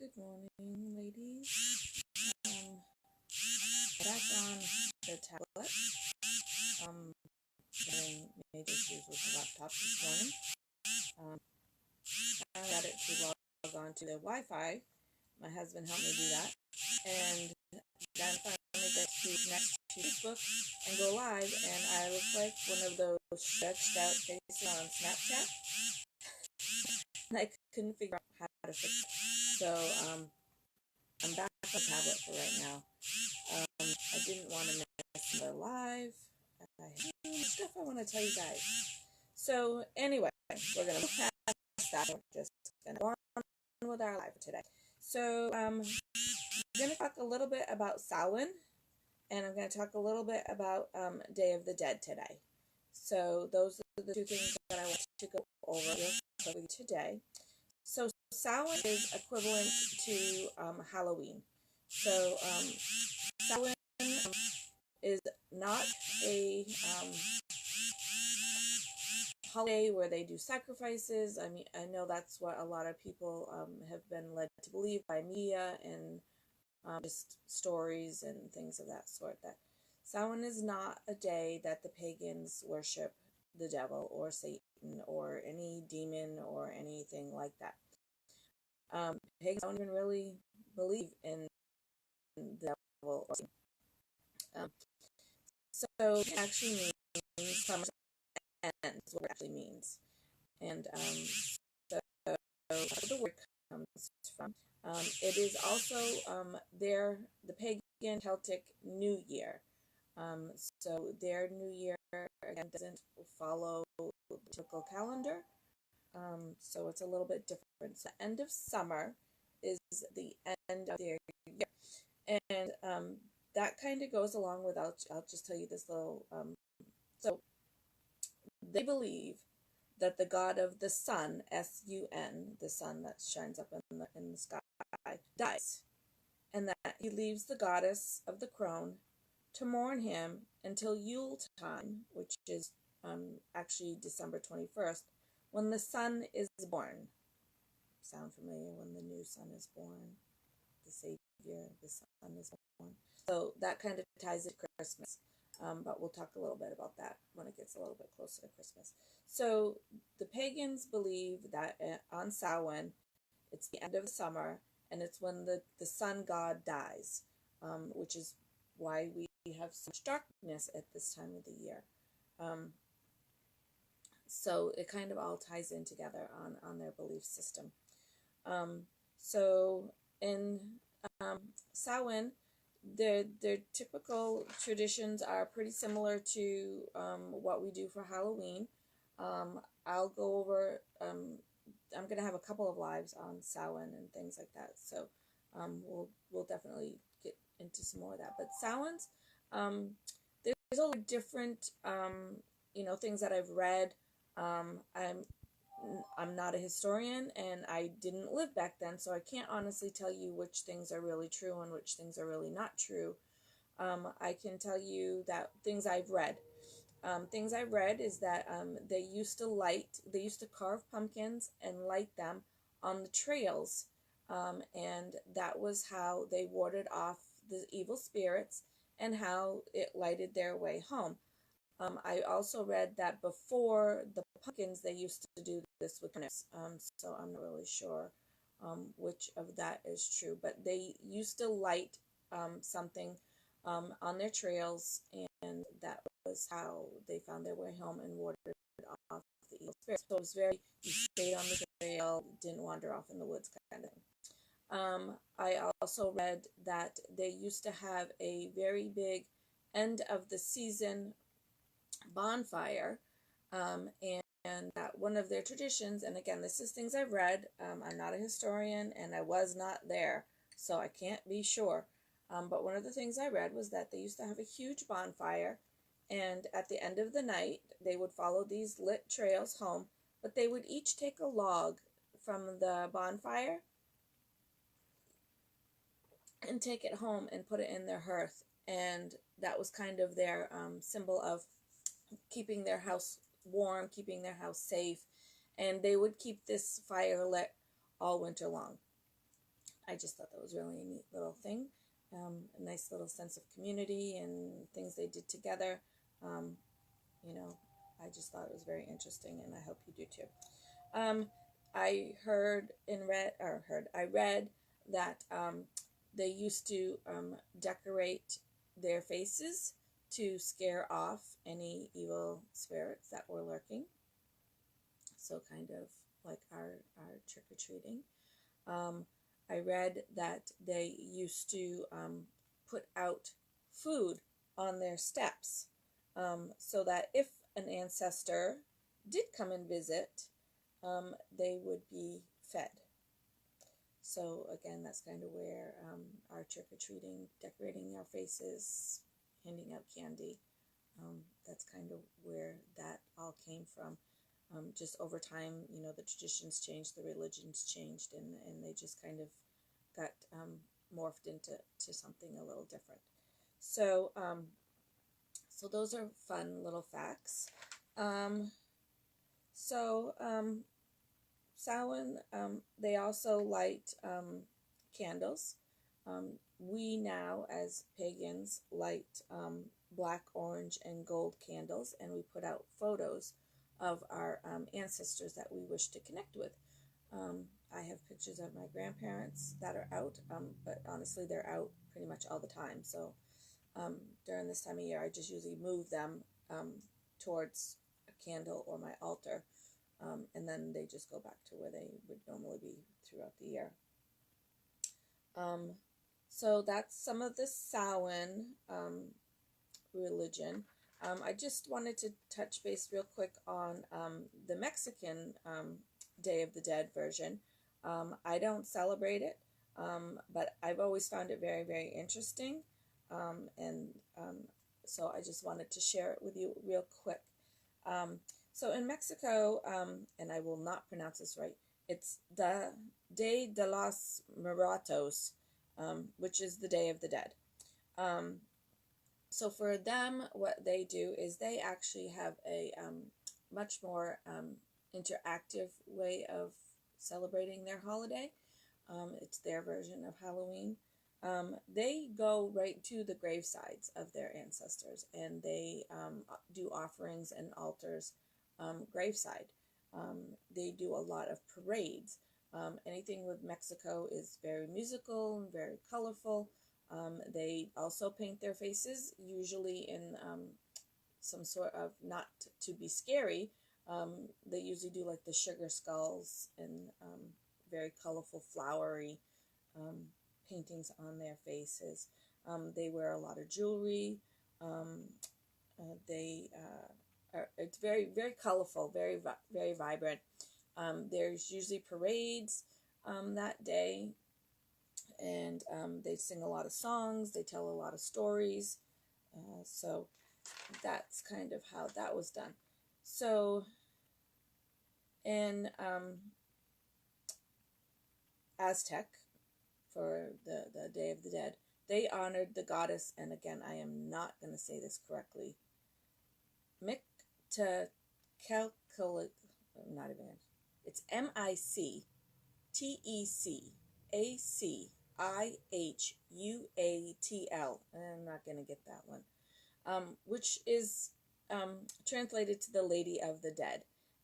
Good morning, ladies. Back on the tablet. Having major issues with the laptop this morning. I got it to log on to the Wi-Fi. My husband helped me do that, and then finally get to connect to Facebook and go live. And I look like one of those stretched out faces on Snapchat. And I couldn't figure out how to fix it. So I'm back on the tablet for right now. I didn't want to miss the live. I have stuff I want to tell you guys. So anyway, we're going to move past that. We're just going to go on with our live today. So we're going to talk a little bit about Samhain, and I'm going to talk a little bit about Day of the Dead today. So those are the two things that I want to go over real quickly today. So Samhain is equivalent to Halloween. So Samhain is not a holiday where they do sacrifices. I mean, I know that's what a lot of people have been led to believe by media and just stories and things of that sort. That Samhain is not a day that the pagans worship the devil or Satan or any demon or anything like that. Pagans don't even really believe in the devil or Satan. So it actually means summer ends, what it actually means. And so the word comes from. It is also the pagan Celtic New Year. So their New Year again doesn't follow the typical calendar. So it's a little bit different. So the end of summer is the end of their year. And that kind of goes along with, I'll just tell you this little, so they believe that the god of the sun, S-U-N, the sun that shines up in the sky, dies, and that he leaves the goddess of the crone to mourn him until Yule time, which is actually December 21st, when the sun is born. Sound familiar? When the new sun is born, the Savior, the sun is born. So that kind of ties it to Christmas. But we'll talk a little bit about that when it gets a little bit closer to Christmas. So the pagans believe that on Samhain, it's the end of summer, and it's when the sun god dies, which is why we have such darkness at this time of the year. So it kind of all ties in together on their belief system. So in Samhain, their typical traditions are pretty similar to what we do for Halloween. I'll go over, I'm going to have a couple of lives on Samhain and things like that. So we'll definitely get into some more of that. But Samhain's, there's a lot of different, things that I've read. I'm not a historian, and I didn't live back then, so I can't honestly tell you which things are really true and which things are really not true. I can tell you that things I've read. Things I've read is that they used to carve pumpkins and light them on the trails, and that was how they warded off the evil spirits and how it lighted their way home. I also read that before the pumpkins, they used to do this with turnips. So I'm not really sure which of that is true. But they used to light something on their trails, and that was how they found their way home and warded off the evil spirits. So it was you stayed on the trail, didn't wander off in the woods kind of thing. I also read that they used to have a very big end of the season bonfire, and that one of their traditions, and again, this is things I've read, I'm not a historian and I was not there, so I can't be sure, but one of the things I read was that they used to have a huge bonfire, and at the end of the night they would follow these lit trails home, but they would each take a log from the bonfire and take it home and put it in their hearth, and that was kind of their symbol of keeping their house warm, keeping their house safe, and they would keep this fire lit all winter long. I just thought that was really a neat little thing, a nice little sense of community and things they did together. Um, you know, I just thought it was very interesting, and I hope you do too. I read that they used to decorate their faces to scare off any evil spirits that were lurking. So kind of like our trick-or-treating. I read that they used to put out food on their steps, so that if an ancestor did come and visit, they would be fed. So again, that's kind of where our trick-or-treating, decorating our faces, handing out candy, that's kind of where that all came from. Just over time, the traditions changed, the religions changed, and they just kind of got morphed into something a little different. So, so those are fun little facts. Samhain, they also light candles. We now, as pagans, light black, orange, and gold candles, and we put out photos of our ancestors that we wish to connect with. I have pictures of my grandparents that are out, but honestly, they're out pretty much all the time. So during this time of year, I just usually move them towards a candle or my altar, and then they just go back to where they would normally be throughout the year. So that's some of the Samhain religion. I just wanted to touch base real quick on the Mexican Day of the Dead version. I don't celebrate it, but I've always found it very, very interesting. So I just wanted to share it with you real quick. So in Mexico, and I will not pronounce this right, it's the Day de los Muertos, which is the Day of the Dead. So for them, what they do is they actually have a much more interactive way of celebrating their holiday. It's their version of Halloween. They go right to the gravesides of their ancestors, and they do offerings and altars graveside. They do a lot of parades. Anything with Mexico is very musical and very colorful. They also paint their faces, usually in some sort of, not to be scary, they usually do like the sugar skulls and very colorful, flowery paintings on their faces. They wear a lot of jewelry. It's very, very colorful, very, very vibrant. There's usually parades that day, and they sing a lot of songs, they tell a lot of stories. So that's kind of how that was done. So in Aztec, for the Day of the Dead, they honored the goddess, and again, I am not going to say this correctly, not even, it's Mictecacihutl. I'm not going to get that one. Which is translated to the Lady of the Dead.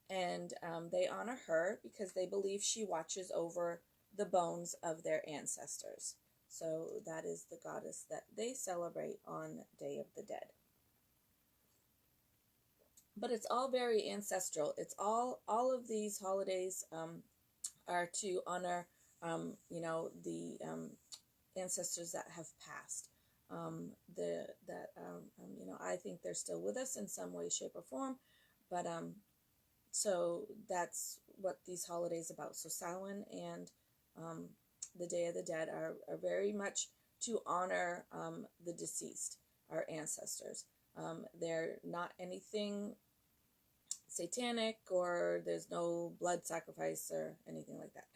And they honor her because they believe she watches over the bones of their ancestors. So that is the goddess that they celebrate on Day of the Dead. But it's all very ancestral. It's all of these holidays are to honor, the ancestors that have passed. I think they're still with us in some way, shape, or form. But so that's what these holidays about. So Samhain and the Day of the Dead are very much to honor the deceased, our ancestors. They're not anything satanic, or there's no blood sacrifice or anything like that.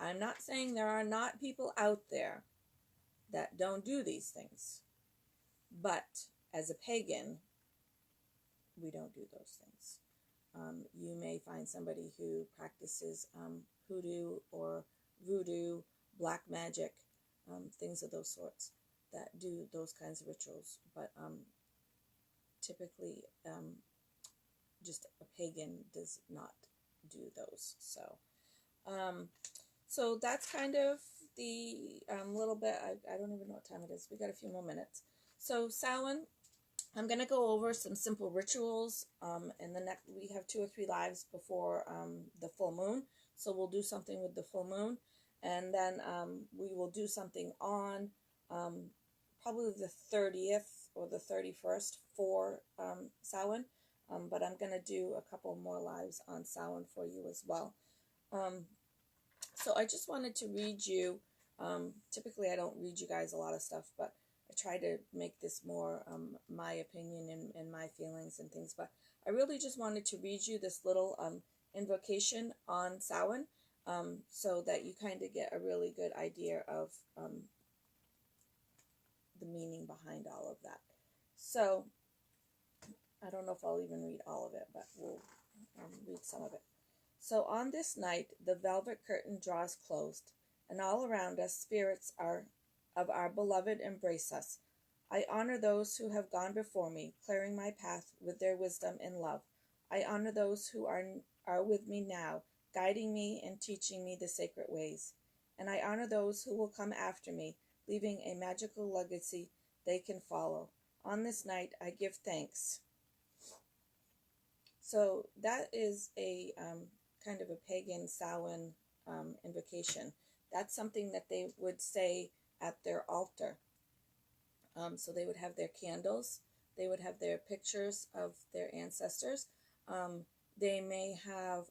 I'm not saying there are not people out there that don't do these things, but as a pagan, we don't do those things. You may find somebody who practices hoodoo or voodoo black magic, things of those sorts that do those kinds of rituals. But typically, just a pagan does not do those. So that's kind of the little bit. I don't even know what time it is. We got a few more minutes. So Samhain, I'm going to go over some simple rituals, and the next we have 2 or 3 lives before the full moon. So we'll do something with the full moon, and then we will do something on probably the 30th or the 31st for Samhain. But I'm going to do a couple more lives on Samhain for you as well. So I just wanted to read you, typically I don't read you guys a lot of stuff, but I try to make this more my opinion and my feelings and things, but I really just wanted to read you this little invocation on Samhain, so that you kind of get a really good idea of the meaning behind all of that. So I don't know if I'll even read all of it, but we'll read some of it. So on this night, the velvet curtain draws closed, and all around us spirits of our beloved embrace us. I honor those who have gone before me, clearing my path with their wisdom and love. I honor those who are with me now, guiding me and teaching me the sacred ways. And I honor those who will come after me, leaving a magical legacy they can follow. On this night, I give thanks. So that is a kind of a pagan Samhain invocation. That's something that they would say at their altar. So they would have their candles. They would have their pictures of their ancestors. They may have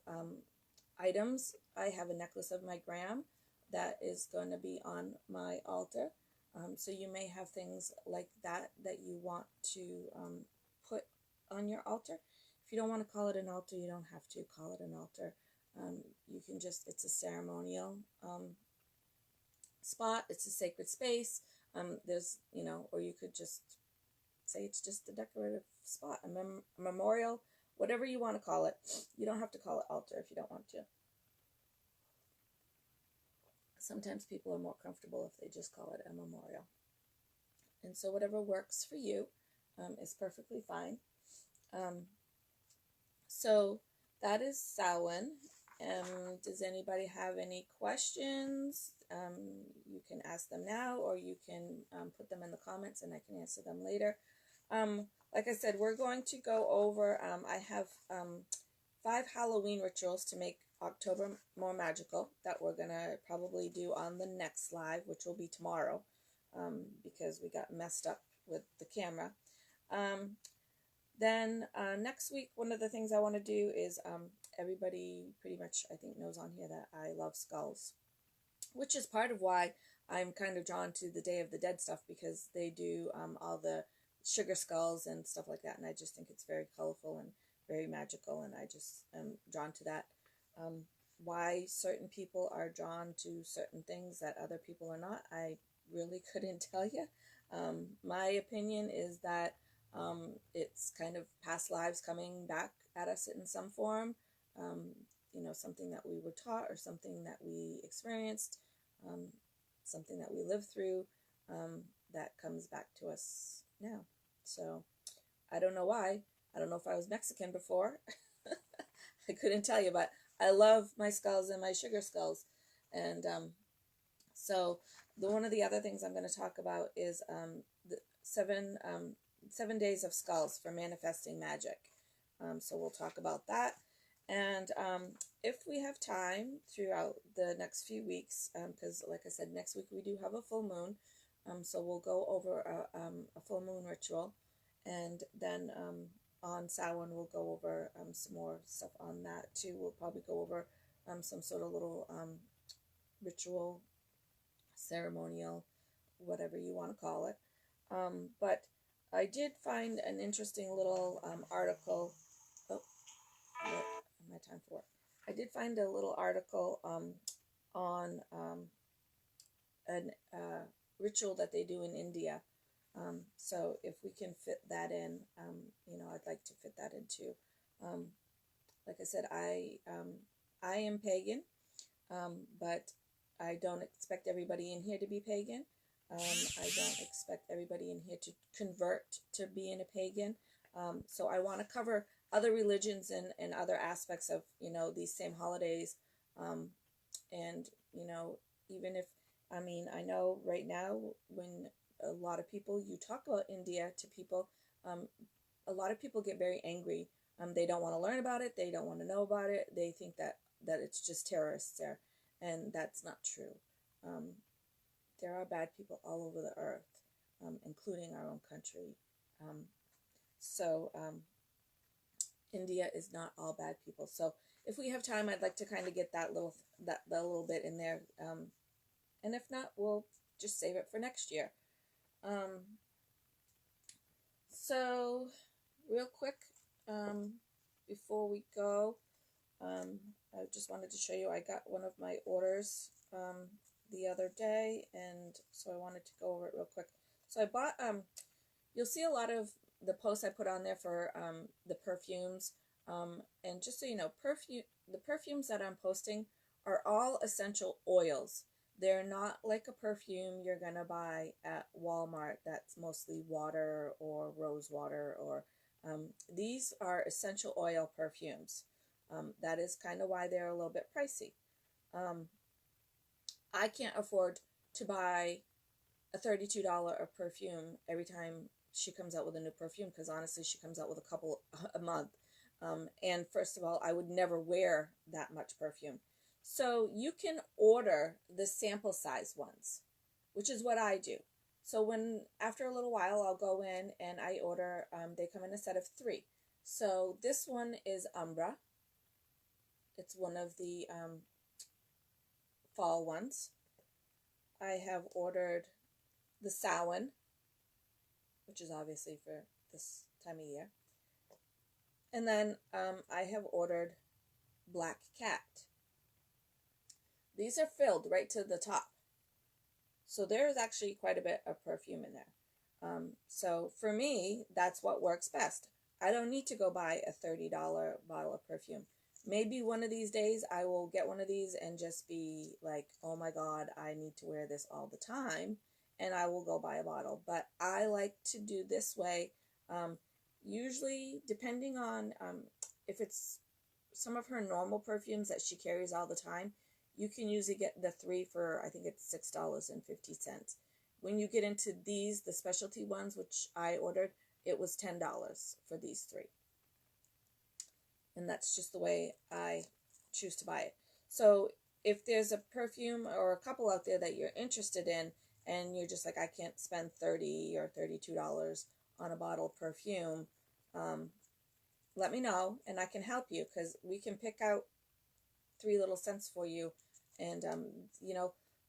items. I have a necklace of my gram that is going to be on my altar. So you may have things like that that you want to put on your altar. If you don't want to call it an altar, you don't have to call it an altar. You can just, it's a ceremonial spot. It's a sacred space. There's, or you could just say it's just a decorative spot, a memorial, whatever you want to call it. You don't have to call it altar if you don't want to. Sometimes people are more comfortable if they just call it a memorial. And so whatever works for you is perfectly fine. So that is Samhain. Does anybody have any questions? You can ask them now, or you can put them in the comments and I can answer them later. Like I said, we're going to go over, I have 5 Halloween rituals to make October more magical that we're going to probably do on the next live, which will be tomorrow, because we got messed up with the camera. Then next week, one of the things I want to do is, everybody pretty much, I think, knows on here that I love skulls, which is part of why I'm kind of drawn to the Day of the Dead stuff, because they do all the sugar skulls and stuff like that, and I just think it's very colorful and very magical, and I just am drawn to that. Why certain people are drawn to certain things that other people are not, I really couldn't tell you. My opinion is that it's kind of past lives coming back at us in some form, something that we were taught or something that we experienced, something that we lived through, that comes back to us now. So I don't know why. I don't know if I was Mexican before. I couldn't tell you, but I love my skulls and my sugar skulls. And so one of the other things I'm going to talk about is the 7 days of skulls for manifesting magic. So we'll talk about that. And if we have time throughout the next few weeks, because like I said, next week we do have a full moon. So we'll go over a full moon ritual. And then on Samhain, we'll go over some more stuff on that too. We'll probably go over some sort of little ritual, ceremonial, whatever you want to call it. But I did find an interesting little article. Oh, my time for work. I did find a little article on a ritual that they do in India. So if we can fit that in, I'd like to fit that in too. Like I said, I am pagan, but I don't expect everybody in here to be pagan. I don't expect everybody in here to convert to being a pagan. So I want to cover other religions and other aspects of, these same holidays. And, even if, I know right now when a lot of people, you talk about India to people, a lot of people get very angry. They don't want to learn about it. They don't want to know about it. They think that it's just terrorists there. And that's not true. There are bad people all over the earth, including our own country. So India is not all bad people. So if we have time, I'd like to kind of get that little bit in there. And if not, we'll just save it for next year. So real quick, before we go, I just wanted to show you, I got one of my orders the other day, and so I wanted to go over it real quick. So I bought, you'll see a lot of the posts I put on there for the perfumes, and just so you know, the perfumes that I'm posting are all essential oils. They're not like a perfume you're gonna buy at Walmart that's mostly water or rose water, or these are essential oil perfumes. That is kind of why they're a little bit pricey. I can't afford to buy a $32 a perfume every time she comes out with a new perfume, because honestly she comes out with a couple a month. And first of all, I would never wear that much perfume. So you can order the sample size ones, which is what I do. So after a little while, I'll go in and I order, they come in a set of 3. So this one is Umbra. It's one of the fall ones. I have ordered the Samhain, which is obviously for this time of year. And then I have ordered Black Cat. These are filled right to the top. So there is actually quite a bit of perfume in there. So for me, that's what works best. I don't need to go buy a $30 bottle of perfume. Maybe one of these days I will get one of these and just be like, oh my God, I need to wear this all the time. And I will go buy a bottle. But I like to do this way. Usually, depending on if it's some of her normal perfumes that she carries all the time, you can usually get the 3 for, I think it's $6.50. When you get into these, the specialty ones, which I ordered, it was $10 for these 3. And that's just the way I choose to buy it. So if there's a perfume or a couple out there that you're interested in, and you're just like, I can't spend $30 or $32 on a bottle of perfume, let me know and I can help you, because we can pick out 3 little scents for you. And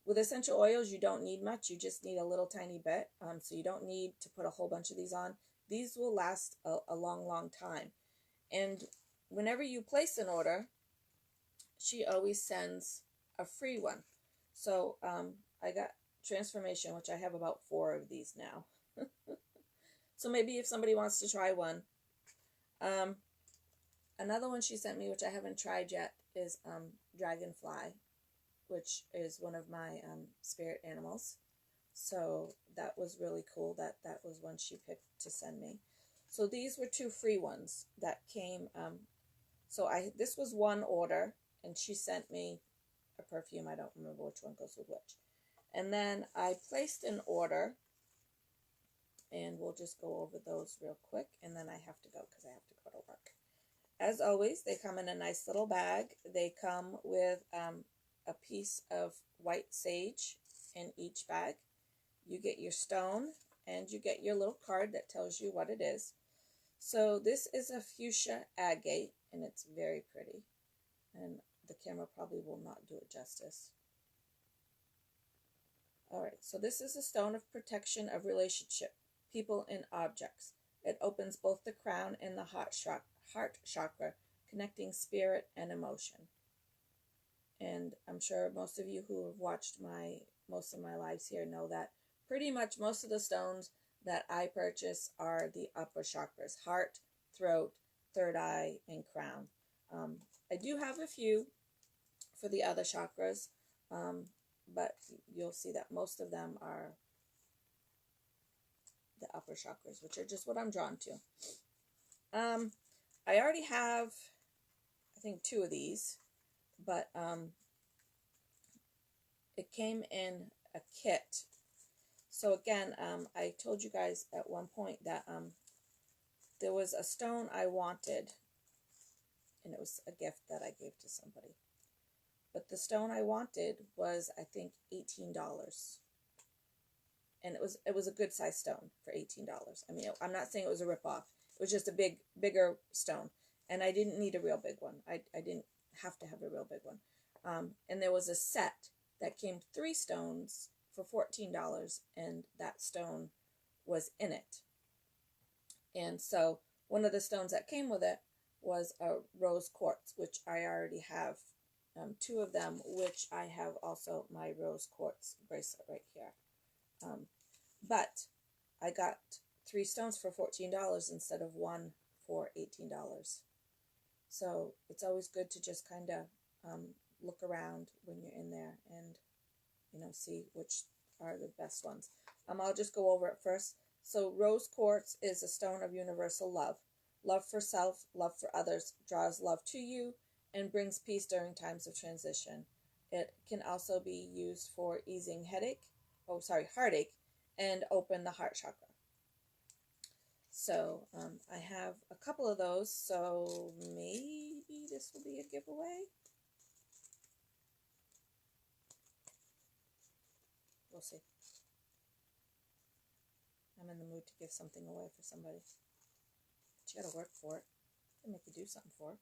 with essential oils, you don't need much. You just need a little tiny bit. So you don't need to put a whole bunch of these on. These will last a long time. And whenever you place an order, she always sends a free one. So I got Transformation, which I have about 4 of these now. So maybe if somebody wants to try one. Another one she sent me, which I haven't tried yet, is Dragonfly, which is one of my spirit animals. So that was really cool. That was one she picked to send me. So these were 2 free ones that came. So this was one order, and she sent me a perfume. I don't remember which one goes with which. And then I placed an order, and we'll just go over those real quick, and then I have to go because I have to go to work. As always, they come in a nice little bag. They come with a piece of white sage in each bag. You get your stone, and you get your little card that tells you what it is. So this is a fuchsia agate, and it's very pretty. And the camera probably will not do it justice. Alright, so this is a stone of protection of relationship, people and objects. It opens both the crown and the heart chakra, connecting spirit and emotion. And I'm sure most of you who have watched most of my lives here know that pretty much most of the stones that I purchase are the upper chakras: heart, throat, third eye, and crown. I do have a few for the other chakras. but you'll see that most of them are the upper chakras, which are just what I'm drawn to. I already have, I think, 2 of these, but it came in a kit. So again, I told you guys at one point that there was a stone I wanted, and it was a gift that I gave to somebody. But the stone I wanted was, I think, $18. And it was a good size stone for $18. I mean, I'm not saying it was a ripoff. It was just a bigger stone. And I didn't need a real big one. I didn't have to have a real big one. And there was a set that came 3 stones for $14, and that stone was in it. And so one of the stones that came with it was a rose quartz, which I already have 2 of them, which I have also my rose quartz bracelet right here. But I got 3 stones for $14 instead of 1 for $18. So it's always good to just kind of look around when you're in there and, you know, see which are the best ones. I'll just go over it first. So rose quartz is a stone of universal love. Love for self, love for others, draws love to you, and brings peace during times of transition. It can also be used for easing heartache, and open the heart chakra. So I have a couple of those, so maybe this will be a giveaway. We'll see. I'm in the mood to give something away for somebody. But you gotta work for it. I'll make you do something for it.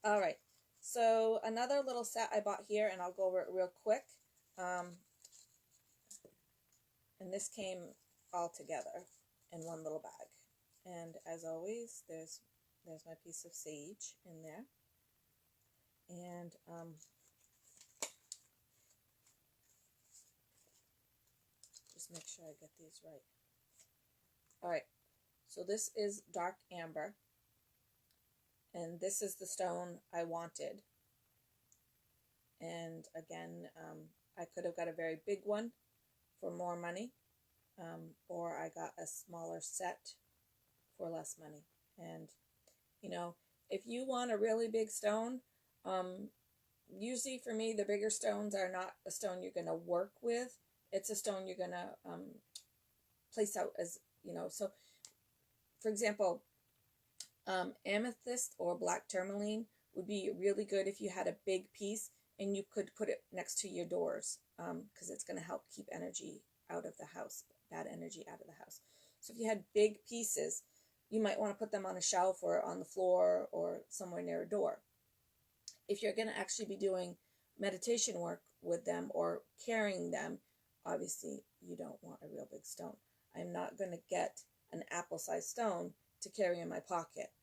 All right. So another little set I bought here, and I'll go over it real quick. And this came all together in one little bag. And as always, there's my piece of sage in there. And just make sure I get these right. All right. So this is dark amber. And this is the stone I wanted. And again, I could have got a very big one for more money, or I got a smaller set for less money. And, you know, if you want a really big stone, usually for me, the bigger stones are not a stone you're going to work with. It's a stone you're going to place out as, you know. So, for example, amethyst or black tourmaline would be really good if you had a big piece and you could put it next to your doors, because it's going to help keep energy out of the house, bad energy out of the house. So if you had big pieces, you might want to put them on a shelf or on the floor or somewhere near a door. If you're going to actually be doing meditation work with them or carrying them, obviously you don't want a real big stone. I'm not going to get an apple-sized stone to carry in my pocket.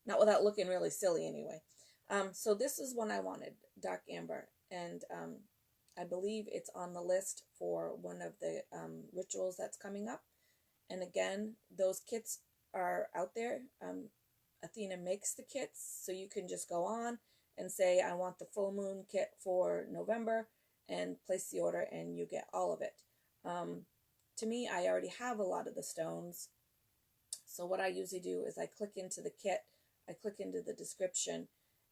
Not without looking really silly anyway. So this is one I wanted, dark amber, and I believe it's on the list for one of the rituals that's coming up. And again, those kits are out there. Athena makes the kits, so you can just go on and say, I want the full moon kit for November, and place the order, and you get all of it. To me, I already have a lot of the stones. So what I usually do is I click into the kit, I click into the description,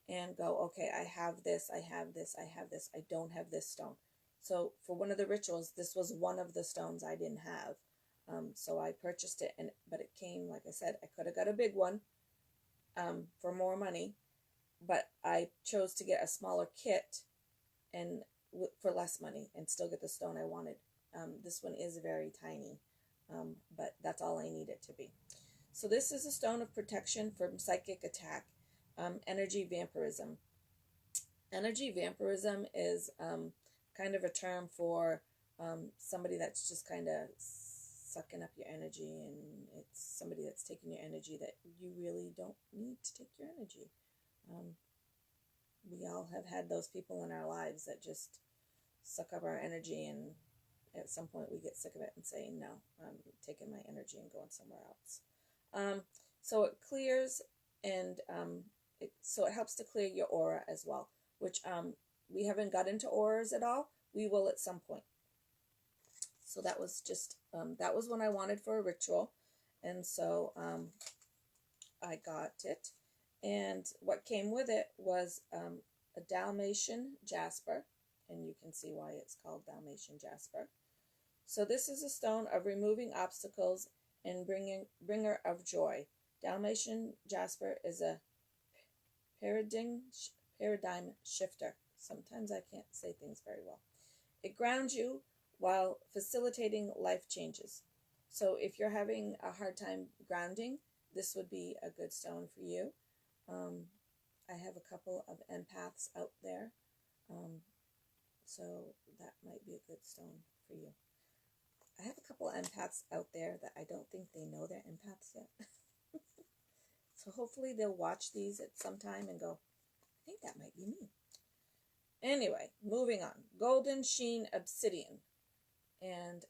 and go, okay, I have this, I have this, I have this, I don't have this stone. So for one of the rituals, this was one of the stones I didn't have. So I purchased it, but it came, like I said, I could have got a big one for more money, but I chose to get a smaller kit and for less money and still get the stone I wanted. This one is very tiny, but that's all I need it to be. So this is a stone of protection from psychic attack. Energy vampirism. Energy vampirism is kind of a term for somebody that's just kind of sucking up your energy, and it's somebody that's taking your energy that you really don't need to take your energy. We all have had those people in our lives that just suck up our energy, and at some point we get sick of it and say, no, I'm taking my energy and going somewhere else. So it clears and so it helps to clear your aura as well, which we haven't got into auras at all. We will at some point. So that was just, that was one I wanted for a ritual. And so I got it. And what came with it was a Dalmatian jasper. And you can see why it's called Dalmatian jasper. So this is a stone of removing obstacles and bringer of joy. Dalmatian jasper is a paradigm shifter. Sometimes I can't say things very well. It grounds you while facilitating life changes. So if you're having a hard time grounding, this would be a good stone for you. I have a couple of empaths out there, so that might be a good stone for you. I have a couple of empaths out there that I don't think they know they're empaths yet. So hopefully they'll watch these at some time and go, I think that might be me. Anyway, moving on. Golden sheen obsidian. And,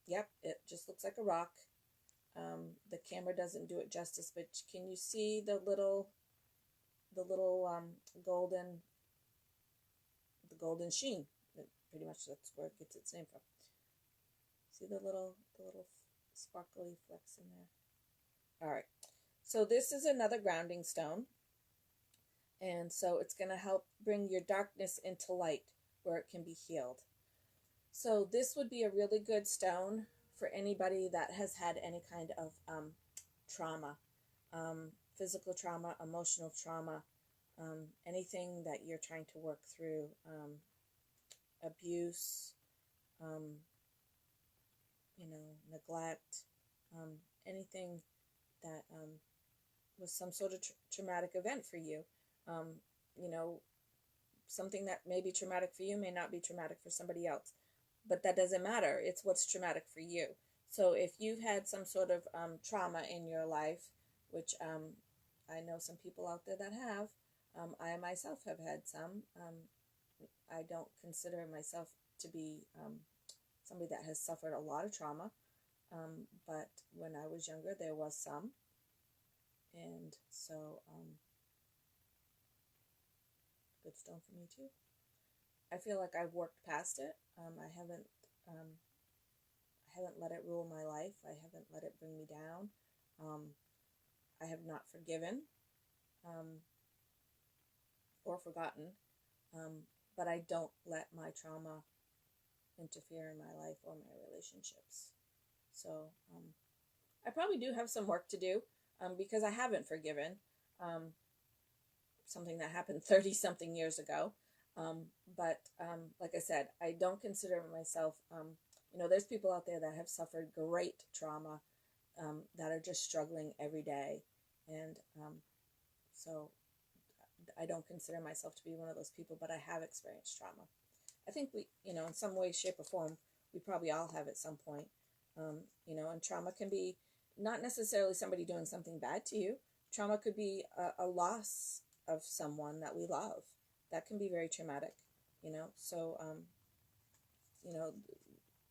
yep, it just looks like a rock. The camera doesn't do it justice, but can you see the little golden sheen? Pretty much that's where it gets its name from. See the little sparkly flecks in there? All right. So this is another grounding stone. And so it's going to help bring your darkness into light where it can be healed. So this would be a really good stone for anybody that has had any kind of trauma, physical trauma, emotional trauma, anything that you're trying to work through, abuse, neglect, anything that was some sort of traumatic event for you. Something that may be traumatic for you may not be traumatic for somebody else. But that doesn't matter. It's what's traumatic for you. So if you've had some sort of trauma in your life, which I know some people out there that have, I myself have had some. I don't consider myself to be somebody that has suffered a lot of trauma. But when I was younger, there was some. And so, good stone for me too. I feel like I've worked past it. I haven't let it rule my life. I haven't let it bring me down. I have not forgiven or forgotten. But I don't let my trauma interfere in my life or my relationships. So I probably do have some work to do because I haven't forgiven something that happened 30-something years ago. But like I said, I don't consider myself, there's people out there that have suffered great trauma that are just struggling every day. And so I don't consider myself to be one of those people, but I have experienced trauma. I think we, in some way, shape, or form, we probably all have at some point. And trauma can be not necessarily somebody doing something bad to you. Trauma could be a loss of someone that we love. That can be very traumatic, So,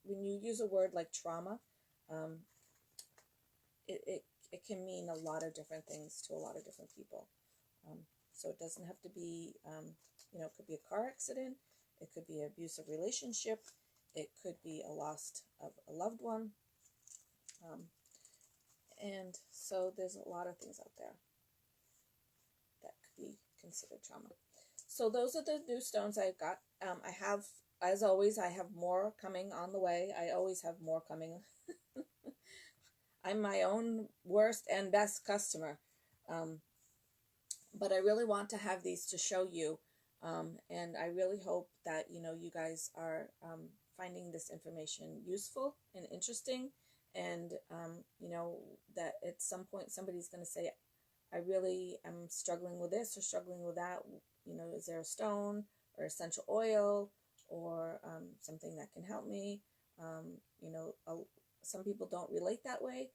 when you use a word like trauma, it can mean a lot of different things to a lot of different people. So it doesn't have to be, it could be a car accident. It could be an abusive relationship. It could be a loss of a loved one. And so there's a lot of things out there that could be considered trauma. So those are the new stones I've got. I have, as always, I have more coming on the way. I always have more coming. I'm my own worst and best customer. But I really want to have these to show you. And I really hope that, you guys are finding this information useful and interesting. And, that at some point somebody's going to say, I really am struggling with this or struggling with that. Is there a stone or essential oil or something that can help me? Some people don't relate that way.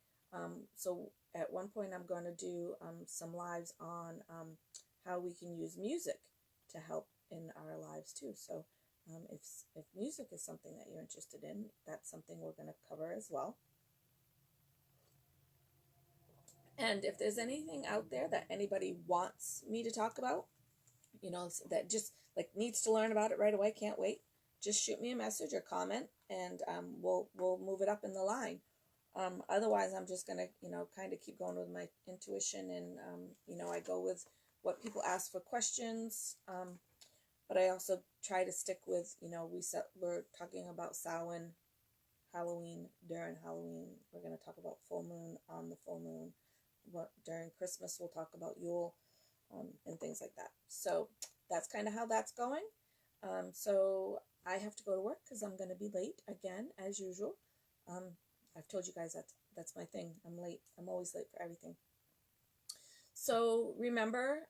So at one point I'm going to do some lives on how we can use music to help in our lives too. So if music is something that you're interested in, that's something we're going to cover as well. And if there's anything out there that anybody wants me to talk about, you know, that just like needs to learn about it right away, can't wait, just shoot me a message or comment, and we'll move it up in the line. Otherwise, I'm just gonna, you know, kind of keep going with my intuition, and you know, I go with what people ask for questions. But I also try to stick with, you know, we're talking about Samhain, Halloween, during Halloween. We're gonna talk about full moon, on the full moon. What during Christmas we'll talk about Yule, and things like that. So that's kind of how that's going. So I have to go to work because I'm going to be late again, as usual. I've told you guys that's my thing. I'm late. I'm always late for everything. So remember,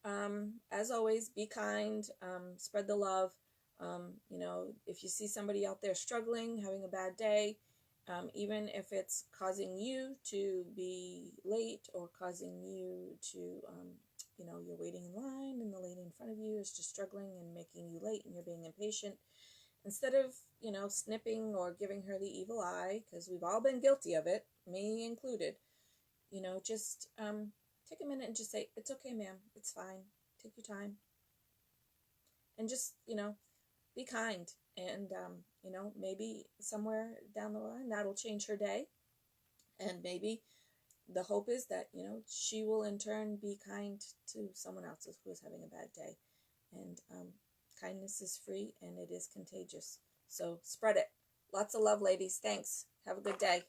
as always, be kind, spread the love. You know, if you see somebody out there struggling, having a bad day, even if it's causing you to be late or causing you to, you know, you're waiting in line and the lady in front of you is just struggling and making you late and you're being impatient, instead of, you know, snipping or giving her the evil eye, because we've all been guilty of it, me included, you know, just take a minute and just say, it's okay, ma'am, it's fine, take your time, and just, you know, be kind. And you know, maybe somewhere down the line that'll change her day, and maybe the hope is that, you know, she will in turn be kind to someone else who is having a bad day. And kindness is free and it is contagious, so spread it. Lots of love, ladies. Thanks. Have a good day.